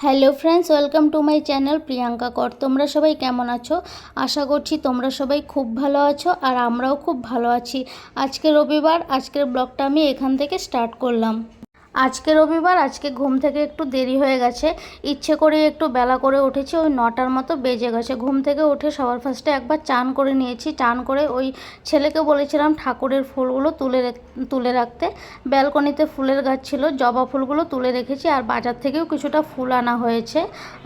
Hello friends, welcome to my channel Priyanka কর। তোমরা সবাই কেমন আছো? আশা করছি তোমরা সবাই খুব ভালো আছো আর আমরাও খুব ভালো আছি। আজকে রবিবার, আজকের ব্লগটা আমি এখান থেকে স্টার্ট করলাম। আজকে রবিবার, আজকে ঘুম থেকে একটু দেরি হয়ে গেছে। ইচ্ছে করে একটু বেলা করে উঠেছি, ওই 9টার মতো বেজে গেছে। ঘুম থেকে উঠে সবার ফার্স্টে একবার চান করে নিয়েছি। চান করে ওই ছেলেকে বলেছিলাম ঠাকুরের ফুলগুলো তুলে রাখতে। ব্যালকনিতে ফুলের গাছ ছিল, জবা ফুলগুলো তুলে রেখেছি। আর বাজার থেকেও কিছুটা ফুল আনা হয়েছে।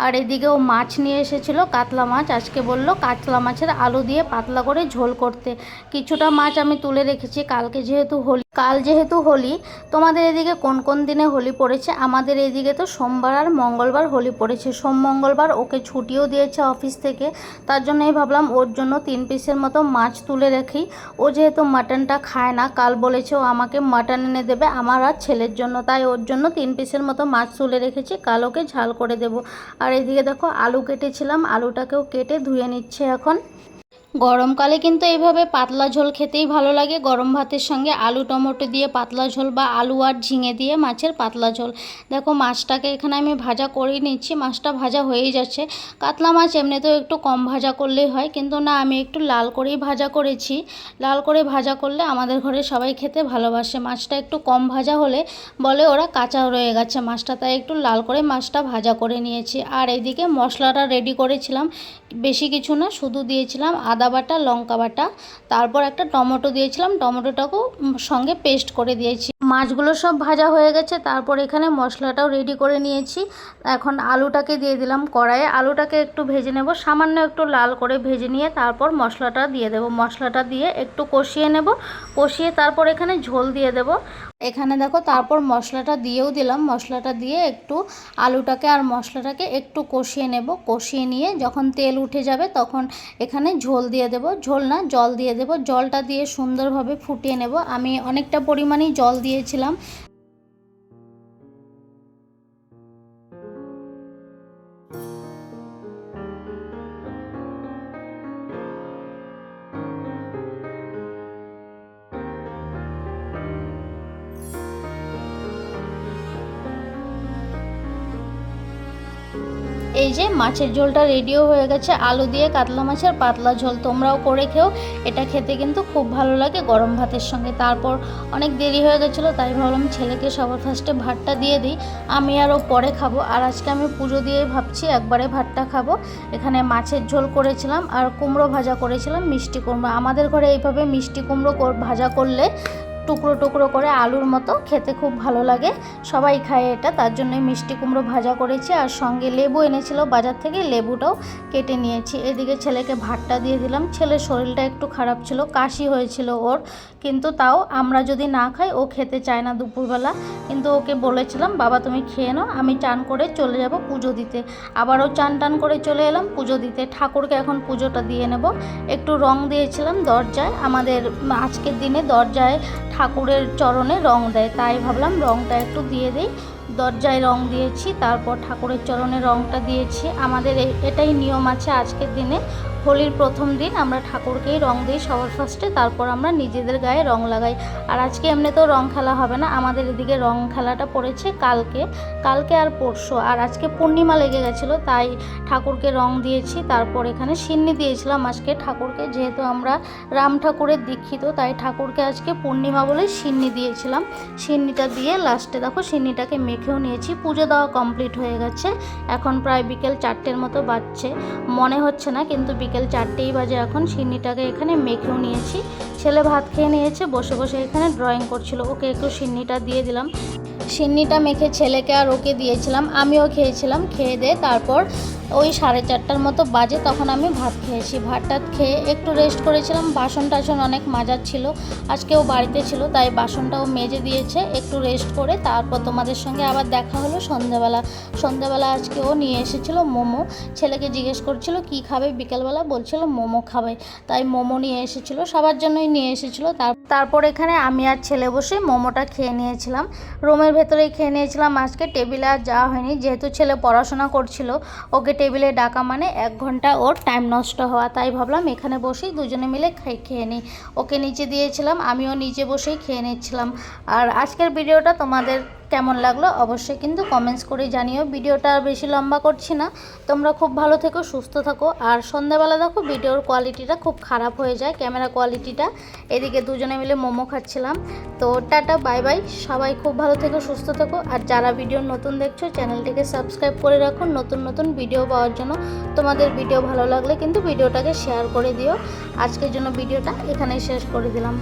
আর এদিকে ও মাছ নিয়ে এসেছিলো, কাতলা মাছ। আজকে বললো কাতলা মাছের আলু দিয়ে পাতলা করে ঝোল করতে। কিছুটা মাছ আমি তুলে রেখেছি, কাল যেহেতু হোলি। তোমাদের এদিকে কোন কোন দিনে হোলি পড়েছে? আমাদের এদিকে তো সোমবার আর মঙ্গলবার হোলি পড়েছে। সোম মঙ্গলবার ওকে ছুটিও দিয়েছে অফিস থেকে, তার জন্যই ভাবলাম ওর জন্য 3 পিসের মতো মাছ তুলে রাখি। ও যেহেতু মাটনটা খায় না, কাল বলেছে ও আমাকে মাটন এনে দেবে আমার আর ছেলের জন্য, তাই ওর জন্য 3 পিসের মতো মাছ তুলে রেখেছি। কাল ওকে ঝাল করে দেব। আর এদিকে দেখো আলু কেটেছিলাম, আলুটাকেও কেটে ধুয়ে নিচ্ছে এখন। গরমকালে কিন্তু এইভাবে পাতলা ঝোল খেতেই ভালো লাগে, গরম ভাতের সঙ্গে আলু টমেটো দিয়ে পাতলা ঝোল বা আলু আর ঝিঙে দিয়ে মাছের পাতলা ঝোল। দেখো মাছটাকে এখানে আমি ভাজা করে নিচ্ছি, মাছটা ভাজা হয়েই যাচ্ছে। কাতলা মাছ এমনিতেও একটু কম ভাজা করলেই হয়, কিন্তু না, আমি একটু লাল করেই ভাজা করেছি। লাল করে ভাজা করলে আমাদের ঘরে সবাই খেতে ভালোবাসে। মাছটা একটু কম ভাজা হলে বলে ওরা কাঁচা রয়ে গেছে মাছটা, তাই একটু লাল করে মাছটা ভাজা করে নিয়েছি। আর এইদিকে মশলাটা রেডি করেছিলাম, বেশি কিছু না, শুধু দিয়েছিলাম আদা বাটা, লঙ্কা বাটা, তারপর একটা টমেটো দিয়েছিলাম, টমেটোটাকেও সঙ্গে পেস্ট করে দিয়েছি। মাছগুলো সব ভাজা হয়ে গেছে, তারপর এখানে মশলাটাও রেডি করে নিয়েছি। এখন আলুটাকে দিয়ে দিলাম কড়াইয়ে। আলুটাকে একটু ভেজে নেব, সামান্য একটু লাল করে ভেজে নিয়ে তারপর মশলাটা দিয়ে দেব। মশলাটা দিয়ে একটু কষিয়ে নেব, কষিয়ে তারপর এখানে ঝোল দিয়ে দেব। এখানে দেখো তারপর মশলাটা দিয়েও দিলাম। মশলাটা দিয়ে একটু আলুটাকে আর মশলাটাকে একটু কষিয়ে নেব। কষিয়ে নিয়ে যখন তেল উঠে যাবে তখন এখানে ঝোল দিয়ে দেব, ঝোল না জল দিয়ে দেব। জলটা দিয়ে সুন্দরভাবে ফুটিয়ে নেব। আমি অনেকটা পরিমাণেই জল দিয়েছিলাম। এই যে মাছের ঝোলটা রেডিও হয়ে গেছে, আলু দিয়ে কাতলা মাছের পাতলা ঝোল। তোমরাও করে খেও, এটা খেতে কিন্তু খুব ভালো লাগে গরম ভাতের সঙ্গে। তারপর অনেক দেরি হয়ে গেছিলো, তাই ভাবলাম ছেলেকে সবার ফার্স্টে ভাতটা দিয়ে দিই, আমি আরও পরে খাবো। আর আজকে আমি পুজো দিয়েই ভাবছি একবারে ভাতটা খাবো। এখানে মাছের ঝোল করেছিলাম আর কুমড়ো ভাজা করেছিলাম, মিষ্টি কুমড়ো। আমাদের ঘরে এইভাবে মিষ্টি কুমড়ো ভাজা করলে টুকরো টুকরো করে আলুর মতো খেতে খুব ভালো লাগে, সবাই খায় এটা, তার জন্যই মিষ্টি কুমড়ো ভাজা করেছি। আর সঙ্গে লেবু এনেছিল বাজার থেকে, লেবুটাও কেটে নিয়েছি। এদিকে ছেলেকে ভাতটা দিয়ে দিলাম। ছেলের শরীরটা একটু খারাপ ছিল, কাশি হয়েছিল ওর, কিন্তু তাও আমরা যদি না খাই ও খেতে চায় না দুপুরবেলা। কিন্তু ওকে বলেছিলাম বাবা তুমি খেয়ে নাও, আমি চান করে চলে যাব পুজো দিতে। আবারও চান টান করে চলে এলাম পুজো দিতে। ঠাকুরকে এখন পুজোটা দিয়ে নেব। একটু রং দিয়েছিলাম দরজায়, আমাদের আজকের দিনে দরজায় ঠাকুরের চরণে রং দেয়, তাই ভাবলাম রংটা একটু দিয়ে দিই। দরজায় রং দিয়েছি, তারপর ঠাকুরের চরণে রংটা দিয়েছি। আমাদের এটাই নিয়ম আছে, আজকের দিনে হোলির প্রথম দিন আমরা ঠাকুরকেই রং দিই সবার ফার্স্টে, তারপর আমরা নিজেদের গায়ে রং লাগাই। আর আজকে এমনিতেও রং খেলা হবে না, আমাদের এদিকে রং খেলাটা পড়েছে কালকে আর পরশু। আর আজকে পূর্ণিমা লেগে গেছিলো, তাই ঠাকুরকে রং দিয়েছি। তারপর এখানে সিন্নি দিয়েছিলাম আজকে ঠাকুরকে, যেহেতু আমরা রাম ঠাকুরের দীক্ষিত, তাই ঠাকুরকে আজকে পূর্ণিমা বলে সিন্নি দিয়েছিলাম। সিন্নিটা দিয়ে লাস্টে দেখো সিন্নিটাকে মেখেও নিয়েছি। পুজো দেওয়া কমপ্লিট হয়ে গেছে। এখন প্রায় বিকেল 4টের মতো বাজছে, মনে হচ্ছে না কিন্তু বিকেল 4টেই বাজে এখন। সিন্নিটাকে এখানে মেখেও নিয়েছি। ছেলে ভাত খেয়ে নিয়েছে, বসে বসে এখানে ড্রয়িং করছিল, ওকে একটু সিন্নিটা দিয়ে দিলাম। সিন্নিটা মেখে ছেলেকে আর ওকে দিয়েছিলাম, আমিও খেয়েছিলাম। খেয়ে দিয়ে তারপর ওই 4:30টার মতো বাজে, তখন আমি ভাত খেয়েছি। ভাতটা খেয়ে একটু রেস্ট করেছিলাম। বাসন টাসন অনেক মাজার ছিল, আজকেও বাড়িতে ছিল, তাই বাসনটাও মেজে দিয়েছে। একটু রেস্ট করে তারপর তোমাদের সঙ্গে আবার দেখা হলো সন্ধ্যাবেলা আজকে ও নিয়ে এসেছিলো মোমো। ছেলেকে জিজ্ঞেস করছিল কি খাবে বিকেলবেলা, বলছিল মোমো খাবে, তাই মোমো নিয়ে এসেছিলো, সবার জন্যই নিয়ে এসেছিলো। তারপর এখানে আমি আর ছেলে বসে মোমোটা খেয়ে নিয়েছিলাম। রুমের ভেতরেই খেয়ে নিয়েছিলাম। আজকে টেবিলে আর যাওয়া হয়নি, যেহেতু ছেলে পড়াশোনা করছিল, ওকে টেবিলে ডাকা মানে 1 ঘন্টা ওর টাইম নষ্ট হওয়া, তাই ভাবলাম এখানে বসেই দুজনে মিলে খেয়ে নিই। ওকে নিচে দিয়েছিলাম, আমিও নিচে বসেই খেয়ে নিচ্ছিলাম। আর আজকের ভিডিওটা তোমাদের কেমন লাগলো অবশ্যই কিন্তু কমেন্টস করে জানিও। ভিডিওটা আর বেশি লম্বা করছি না, তোমরা খুব ভালো থেকো, সুস্থ থাকো। আর সন্ধ্যাবেলা দেখো ভিডিওর কোয়ালিটিটা খুব খারাপ হয়ে যায়, ক্যামেরা কোয়ালিটিটা। এদিকে দুজনে মিলে মোমো খাচ্ছিলাম। তো টাটা, বাই বাই, সবাই খুব ভালো থেকো, সুস্থ থেকো। আর যারা ভিডিও নতুন দেখছো চ্যানেলটিকে সাবস্ক্রাইব করে রাখো নতুন নতুন ভিডিও পাওয়ার জন্য। তোমাদের ভিডিও ভালো লাগলে কিন্তু ভিডিওটাকে শেয়ার করে দিও। আজকের জন্য ভিডিওটা এখানেই শেষ করে দিলাম।